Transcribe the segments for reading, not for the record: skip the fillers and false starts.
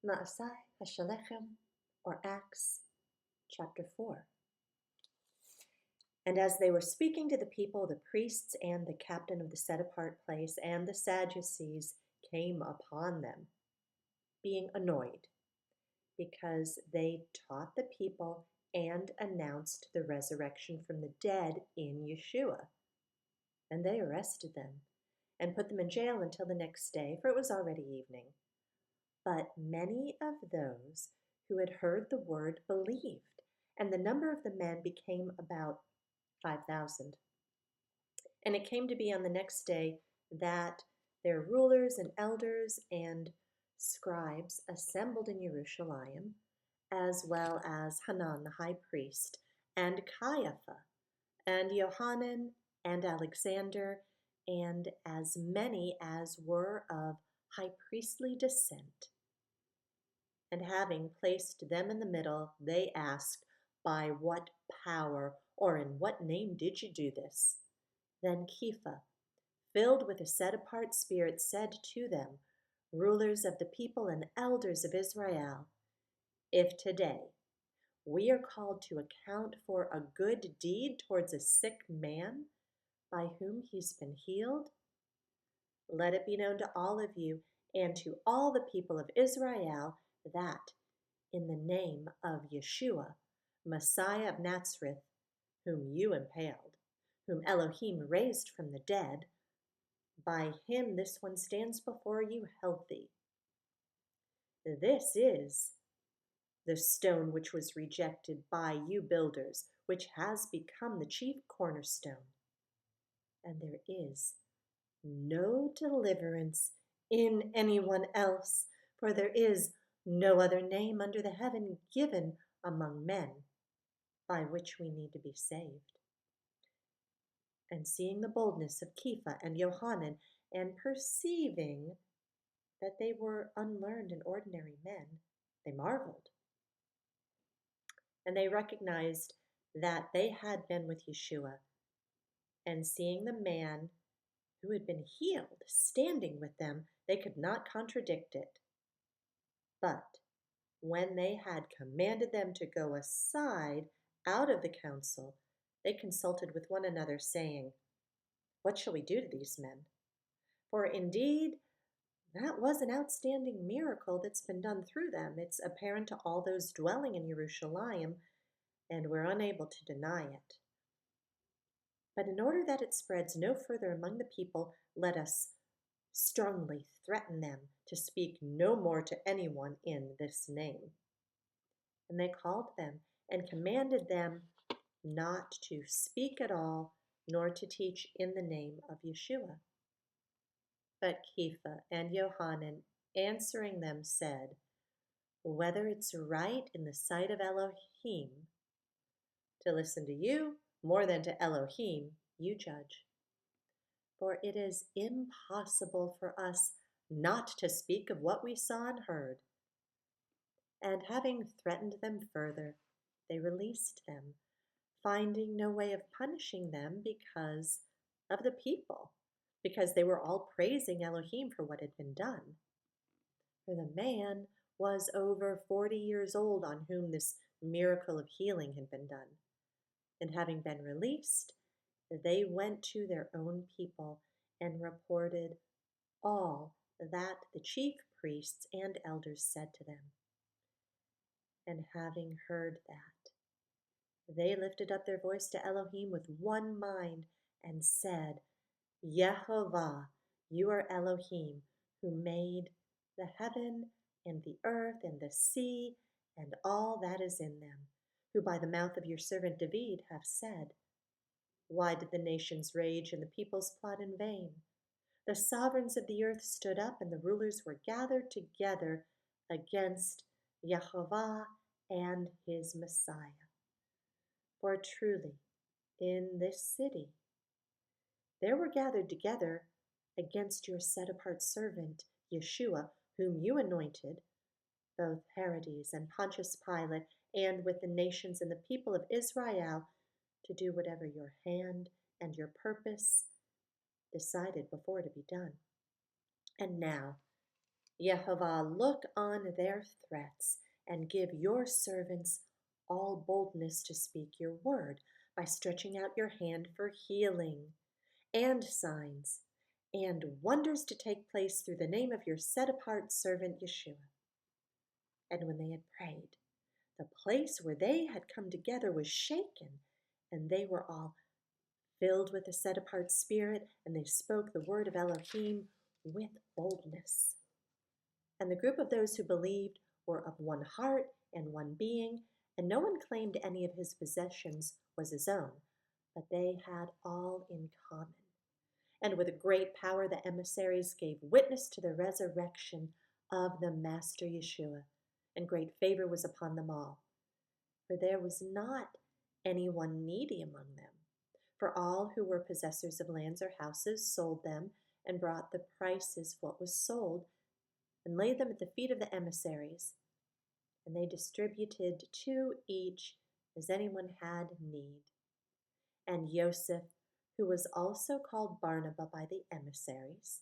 Maasai Hashalechem, or Acts chapter 4. And as they were speaking to the people, the priests and the captain of the set-apart place and the Sadducees came upon them, being annoyed, because they taught the people and announced the resurrection from the dead in Yeshua. And they arrested them and put them in jail until the next day, for it was already evening. But many of those who had heard the word believed, and the number of the men became about 5,000. And it came to be on the next day that their rulers and elders and scribes assembled in Jerusalem, as well as Hanan the high priest, and Caiaphas, and Johanan, and Alexander, and as many as were of high priestly descent. And having placed them in the middle, they asked, "By what power or in what name did you do this?" Then Kepha, filled with a set-apart spirit, said to them, "Rulers of the people and elders of Israel, if today we are called to account for a good deed towards a sick man by whom he's been healed, let it be known to all of you and to all the people of Israel that in the name of Yeshua, Messiah of Nazareth, whom you impaled, whom Elohim raised from the dead, by him this one stands before you healthy. This is the stone which was rejected by you builders, which has become the chief cornerstone. And there is no deliverance in anyone else, for there is no other name under the heaven given among men by which we need to be saved." And seeing the boldness of Kepha and Johanan, and perceiving that they were unlearned and ordinary men, they marveled. And they recognized that they had been with Yeshua. And seeing the man who had been healed standing with them, they could not contradict it. But when they had commanded them to go aside out of the council, they consulted with one another, saying, "What shall we do to these men? For indeed, that was an outstanding miracle that's been done through them. It's apparent to all those dwelling in Jerusalem, and we're unable to deny it. But in order that it spreads no further among the people, let us strongly threaten them to speak no more to anyone in this name." And they called them and commanded them not to speak at all, nor to teach in the name of Yeshua. But Kepha and Johanan, answering them, said, "Whether it's right in the sight of Elohim to listen to you more than to Elohim, you judge. For it is impossible for us not to speak of what we saw and heard." And having threatened them further, they released them, finding no way of punishing them because of the people, because they were all praising Elohim for what had been done. For the man was over 40 years old on whom this miracle of healing had been done. And having been released, they went to their own people and reported all that the chief priests and elders said to them. And having heard that, they lifted up their voice to Elohim with one mind and said, "Yehovah, you are Elohim, who made the heaven and the earth and the sea and all that is in them, who by the mouth of your servant David have said, 'Why did the nations rage and the peoples plot in vain? The sovereigns of the earth stood up and the rulers were gathered together against Yehovah and his Messiah. For truly, in this city, there were gathered together against your set-apart servant, Yeshua, whom you anointed, both Herodes and Pontius Pilate, and with the nations and the people of Israel, to do whatever your hand and your purpose decided before to be done. And now, Yehovah, look on their threats and give your servants all boldness to speak your word by stretching out your hand for healing and signs and wonders to take place through the name of your set-apart servant Yeshua. And when they had prayed, the place where they had come together was shaken, and they were all filled with the set-apart spirit, and they spoke the word of Elohim with boldness. And the group of those who believed were of one heart and one being, and no one claimed any of his possessions was his own, but they had all in common. And with a great power the emissaries gave witness to the resurrection of the Master Yeshua, and great favor was upon them all. For there was not anyone needy among them. For all who were possessors of lands or houses sold them and brought the prices of what was sold and laid them at the feet of the emissaries. And they distributed to each as anyone had need. And Joseph, who was also called Barnabas by the emissaries,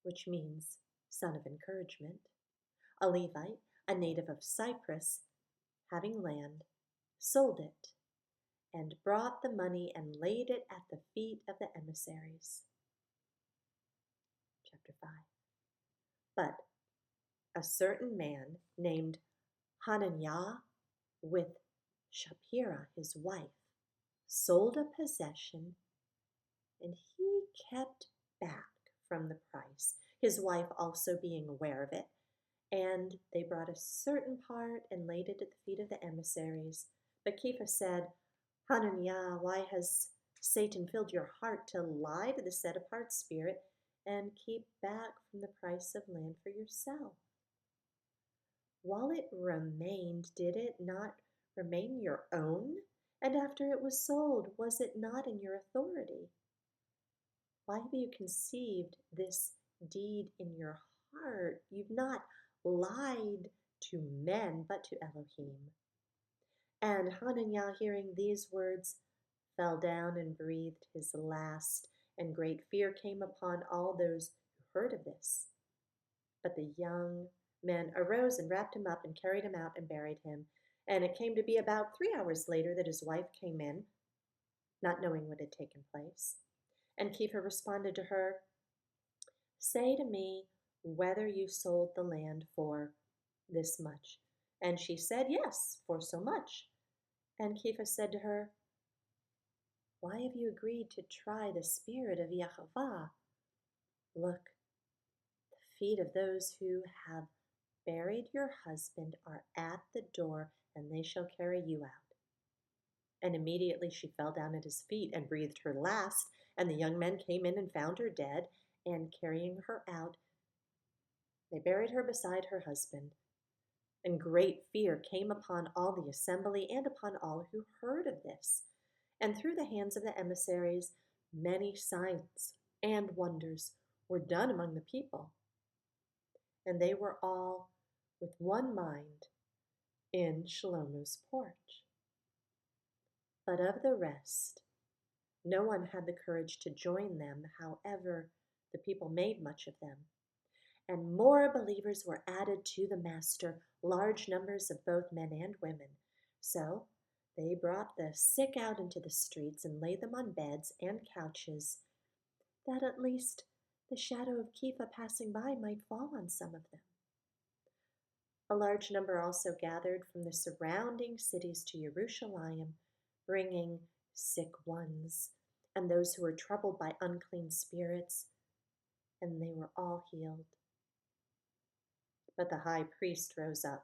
which means son of encouragement, a Levite, a native of Cyprus, having land, sold it, and brought the money and laid it at the feet of the emissaries. Chapter 5. But a certain man named Hananiah with Shapira, his wife, sold a possession, and he kept back from the price, his wife also being aware of it. And they brought a certain part and laid it at the feet of the emissaries. But Kepha said, Hananiah, why has Satan filled your heart to lie to the set-apart spirit and keep back from the price of land for yourself? While it remained, did it not remain your own? And after it was sold, was it not in your authority? Why have you conceived this deed in your heart? You've not lied to men, but to Elohim. And Hananiah, hearing these words, fell down and breathed his last, and great fear came upon all those who heard of this. But the young men arose and wrapped him up and carried him out and buried him. And it came to be about 3 hours later that his wife came in, not knowing what had taken place. And Kepha responded to her, Say to me whether you sold the land for this much. And she said, Yes, for so much. And Kepha said to her, Why have you agreed to try the spirit of Yehovah? Look, the feet of those who have buried your husband are at the door, and they shall carry you out. And immediately she fell down at his feet and breathed her last, and the young men came in and found her dead, and carrying her out, they buried her beside her husband. And great fear came upon all the assembly and upon all who heard of this. And through the hands of the emissaries, many signs and wonders were done among the people. And they were all with one mind in Shlomo's porch. But of the rest, no one had the courage to join them, however, the people made much of them. And more believers were added to the Master, large numbers of both men and women. So they brought the sick out into the streets and laid them on beds and couches, that at least the shadow of Kepha passing by might fall on some of them. A large number also gathered from the surrounding cities to Jerusalem, bringing sick ones and those who were troubled by unclean spirits, and they were all healed. But the high priest rose up,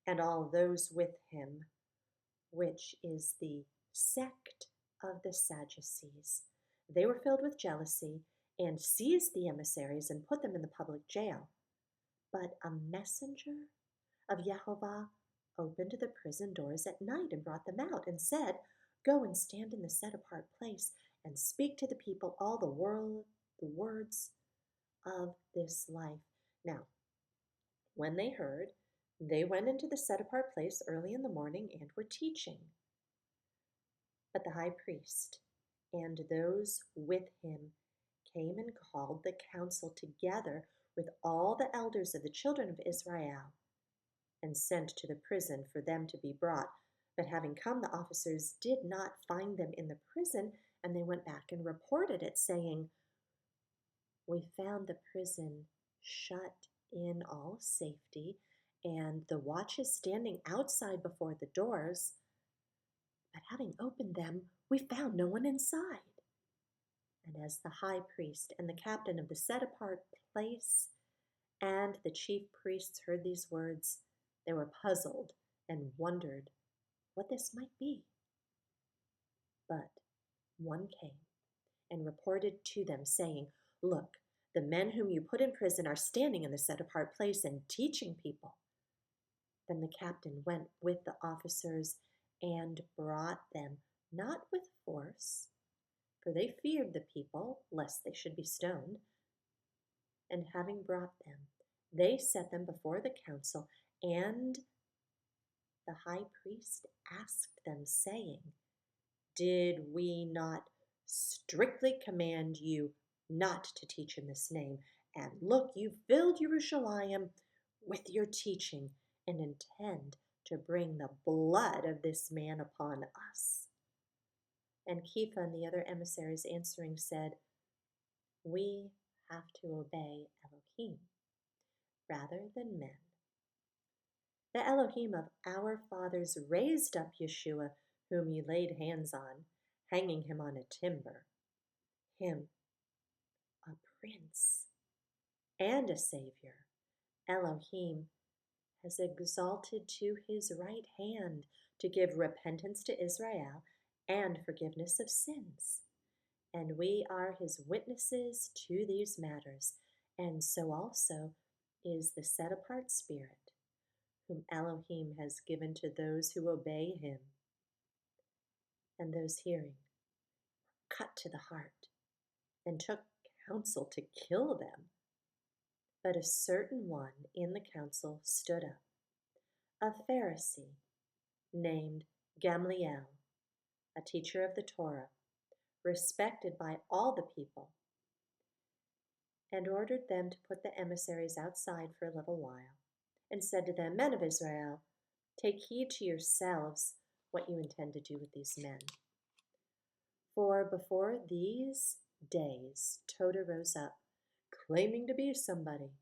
and all those with him, which is the sect of the Sadducees. They were filled with jealousy and seized the emissaries and put them in the public jail. But a messenger of Yehovah opened the prison doors at night and brought them out and said, Go and stand in the set-apart place and speak to the people all the words of this life. Now, when they heard, they went into the set-apart place early in the morning and were teaching. But the high priest and those with him came and called the council together with all the elders of the children of Israel, and sent to the prison for them to be brought. But having come, the officers did not find them in the prison, and they went back and reported it, saying, "We found the prison shut in all safety, and the watches standing outside before the doors. But having opened them, we found no one inside." And as the high priest and the captain of the set apart place and the chief priests heard these words, they were puzzled and wondered what this might be. But one came and reported to them, saying, "Look, the men whom you put in prison are standing in the set apart place and teaching people." Then the captain went with the officers and brought them, not with force, for they feared the people, lest they should be stoned. And having brought them, they set them before the council, and the high priest asked them, saying, "Did we not strictly command you not to teach in this name? And look, you filled Jerusalem with your teaching, and intend to bring the blood of this man upon us." And Kepha and the other emissaries answering said, "We have to obey Elohim rather than men. The Elohim of our fathers raised up Yeshua, whom you laid hands on, hanging him on a timber, him a prince and a savior. Elohim has exalted to his right hand to give repentance to Israel and forgiveness of sins. And we are his witnesses to these matters, and so also is the set apart Spirit, whom Elohim has given to those who obey him." And those hearing were cut to the heart and took counsel to kill them. But a certain one in the council stood up, a Pharisee named Gamaliel, a teacher of the Torah, respected by all the people, and ordered them to put the emissaries outside for a little while, and said to them, "Men of Israel, take heed to yourselves what you intend to do with these men. For before these days Toda rose up, claiming to be somebody.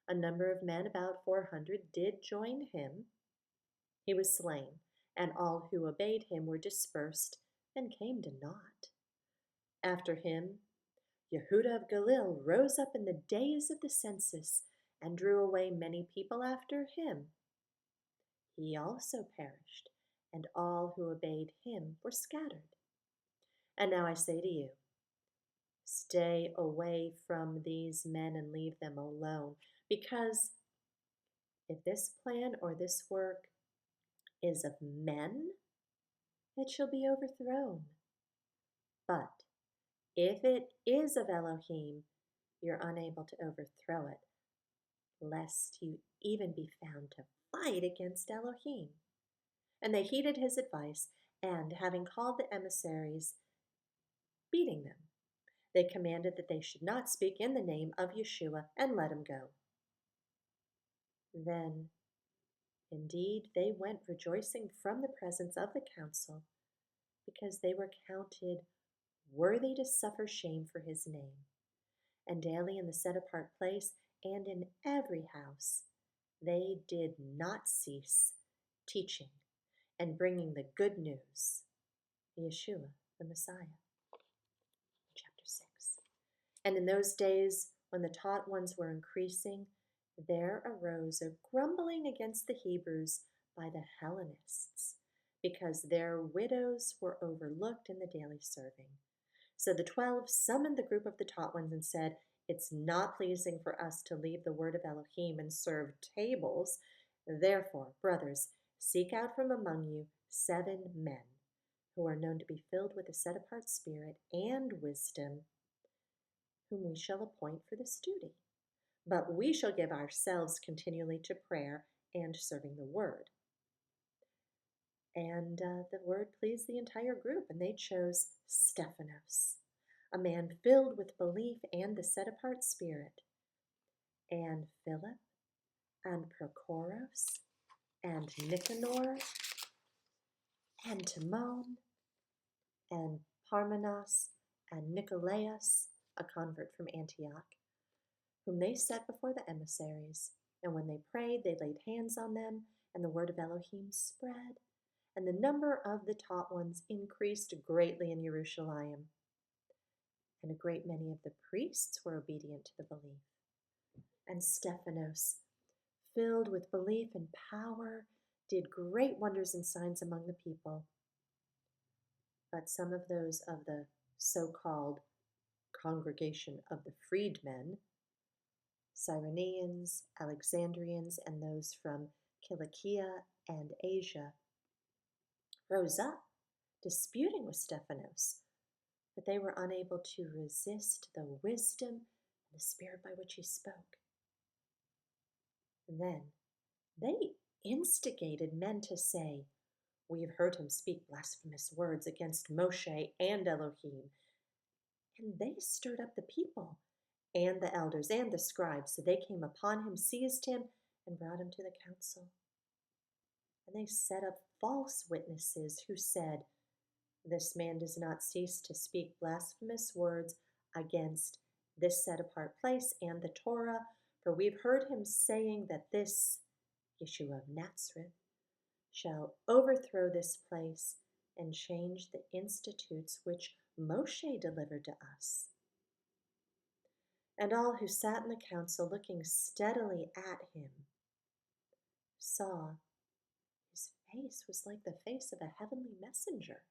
A number of men, about 400, did join him. He was slain, and all who obeyed him were dispersed and came to naught. After him, Yehuda of Galil rose up in the days of the census and drew away many people after him. He also perished, and all who obeyed him were scattered. And now I say to you, stay away from these men and leave them alone, because if this plan or this work is of men, it shall be overthrown. But if it is of Elohim, you're unable to overthrow it, lest you even be found to fight against Elohim." And they heeded his advice, and having called the emissaries, beating them, they commanded that they should not speak in the name of Yeshua, and let him go. Then, indeed, they went rejoicing from the presence of the council, because they were counted worthy to suffer shame for his name. And daily in the set-apart place and in every house, they did not cease teaching and bringing the good news, Yeshua, the Messiah. Chapter 6. And in those days, when the taught ones were increasing, there arose a grumbling against the Hebrews by the Hellenists, because their widows were overlooked in the daily serving. So the 12 summoned the group of the taught ones and said, "It's not pleasing for us to leave the word of Elohim and serve tables. Therefore, brothers, seek out from among you 7 men who are known to be filled with a set-apart spirit and wisdom, whom we shall appoint for this duty. But we shall give ourselves continually to prayer and serving the word." And the word pleased the entire group, and they chose Stephanos, a man filled with belief and the set-apart spirit. and Philip, and Prochorus, and Nicanor, and Timon, and Parmenas, and Nicolaus, a convert from Antioch, whom they set before the emissaries. And when they prayed, they laid hands on them, and the word of Elohim spread, and the number of the taught ones increased greatly in Jerusalem. And a great many of the priests were obedient to the belief. And Stephanos, filled with belief and power, did great wonders and signs among the people. But some of those of the so-called congregation of the freedmen, Cyrenians, Alexandrians, and those from Cilicia and Asia, rose up, disputing with Stephanos, but they were unable to resist the wisdom and the spirit by which he spoke. And then they instigated men to say, "We have heard him speak blasphemous words against Moshe and Elohim." And they stirred up the people and the elders and the scribes. So they came upon him, seized him, and brought him to the council. And they set up false witnesses who said, "This man does not cease to speak blasphemous words against this set apart place and the Torah, for we've heard him saying that this Yeshua of Nazareth shall overthrow this place and change the institutes which Moshe delivered to us." And all who sat in the council, looking steadily at him, saw his face was like the face of a heavenly messenger.